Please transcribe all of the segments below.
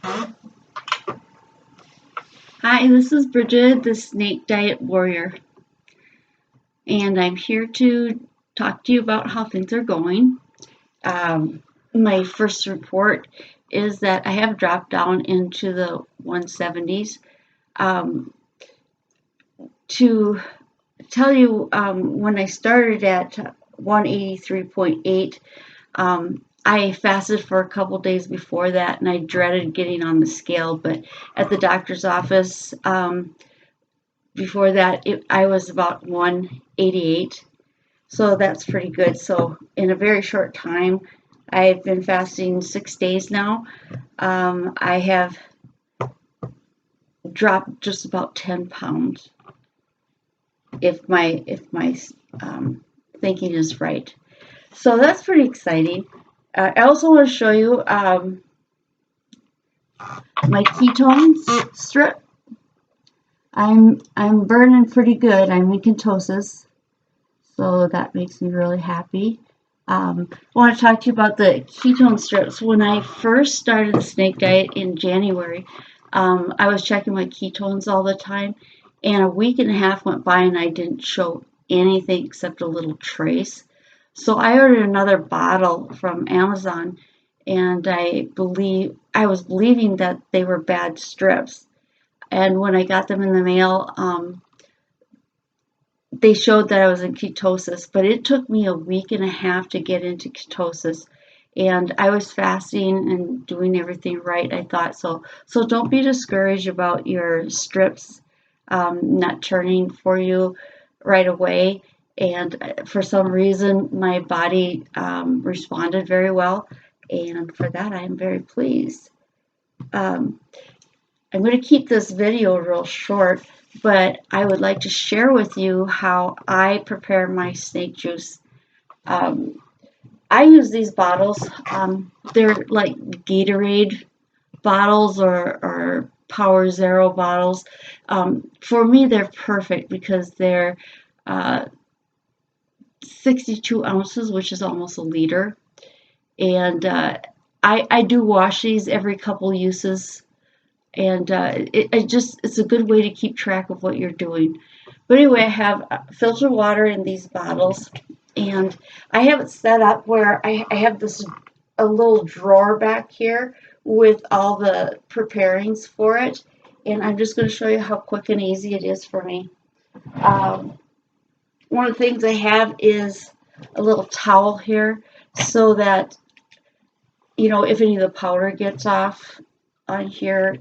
Hi, this is Brigid, the Snake Diet Warrior, and I'm here to talk to you about how things are going. My first report is that I have dropped down into the 170s. Um, to tell you, when I started at 183.8, I fasted for a couple days before that, and I dreaded getting on the scale, but at the doctor's office, before that, I was about 188, so that's pretty good. So in a very short time, I've been fasting 6 days now. I have dropped just about 10 pounds, if my thinking is right. So that's pretty exciting. I also want to show you my ketones strip. I'm burning pretty good. I'm in ketosis, so that makes me really happy. I want to talk to you about the ketone strips. When I first started the snake diet in January, I was checking my ketones all the time, and a week and a half went by and I didn't show anything except a little trace. So I ordered another bottle from Amazon, and I was believing that they were bad strips. And when I got them in the mail, they showed that I was in ketosis, but it took me a week and a half to get into ketosis. And I was fasting and doing everything right, I thought. So don't be discouraged about your strips not turning for you right away. And for some reason, my body responded very well. And for that, I am very pleased. Um, I'm going to keep this video real short, but I would like to share with you how I prepare my snake juice. I use these bottles. They're like Gatorade bottles or Power Zero bottles. For me, they're perfect because they're 62 ounces, which is almost a liter. And I do wash these every couple uses. And it's a good way to keep track of what you're doing. But anyway, I have filtered water in these bottles, and I have it set up where I have a little drawer back here with all the preparings for it, and I'm just going to show you how quick and easy it is for me. One of the things I have is a little towel here so that, if any of the powder gets off on here,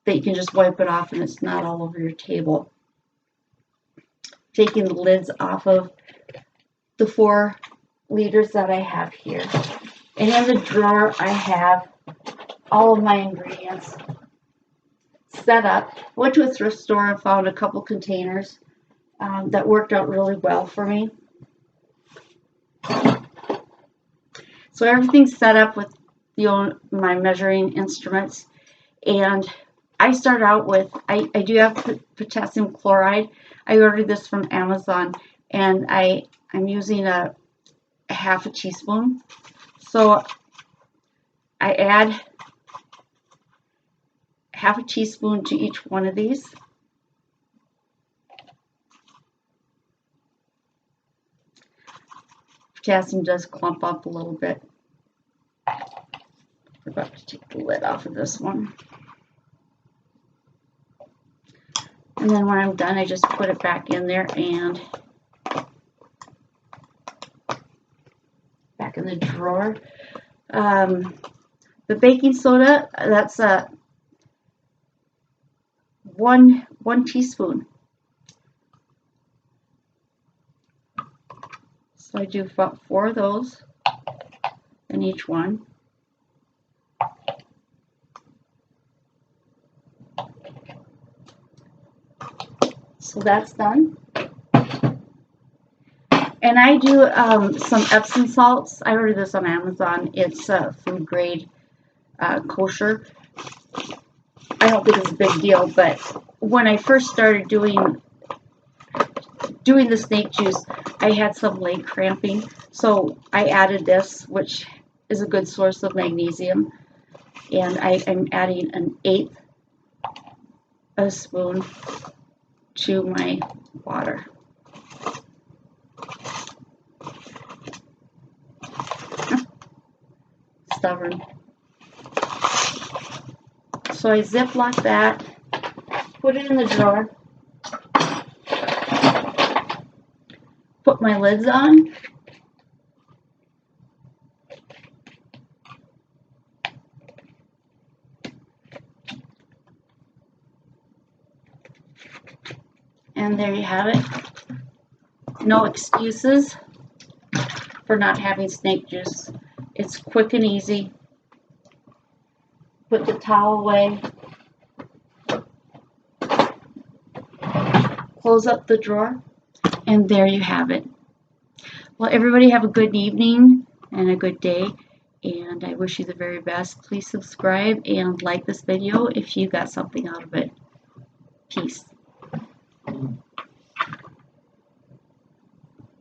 that you can just wipe it off and it's not all over your table. Taking the lids off of the 4 liters that I have here. And in the drawer, I have all of my ingredients set up. Went to a thrift store and found a couple containers that worked out really well for me. So everything's set up with my measuring instruments. And I start out with, I do have potassium chloride. I ordered this from Amazon, and I'm using a half a teaspoon. So I add half a teaspoon to each one of these. Potassium does clump up a little bit. We're about to take the lid off of this one. And then when I'm done, I just put it back in there and back in the drawer. The baking soda, that's one teaspoon. So I do about 4 of those in each one. So that's done. And I do some Epsom salts. I ordered this on Amazon. It's food grade kosher. I don't think it's a big deal, but when I first started doing the snake juice, I had some leg cramping. So I added this, which is a good source of magnesium. And I'm adding 1/8 of a spoon to my water. Stubborn. So I Ziploc that, put it in the drawer, put my lids on, and there you have it. No excuses for not having snake juice. It's quick and easy. Put the towel away. Close up the drawer, and there you have it. Well, everybody have a good evening and a good day, and I wish you the very best. Please subscribe and like this video if you got something out of it. Peace.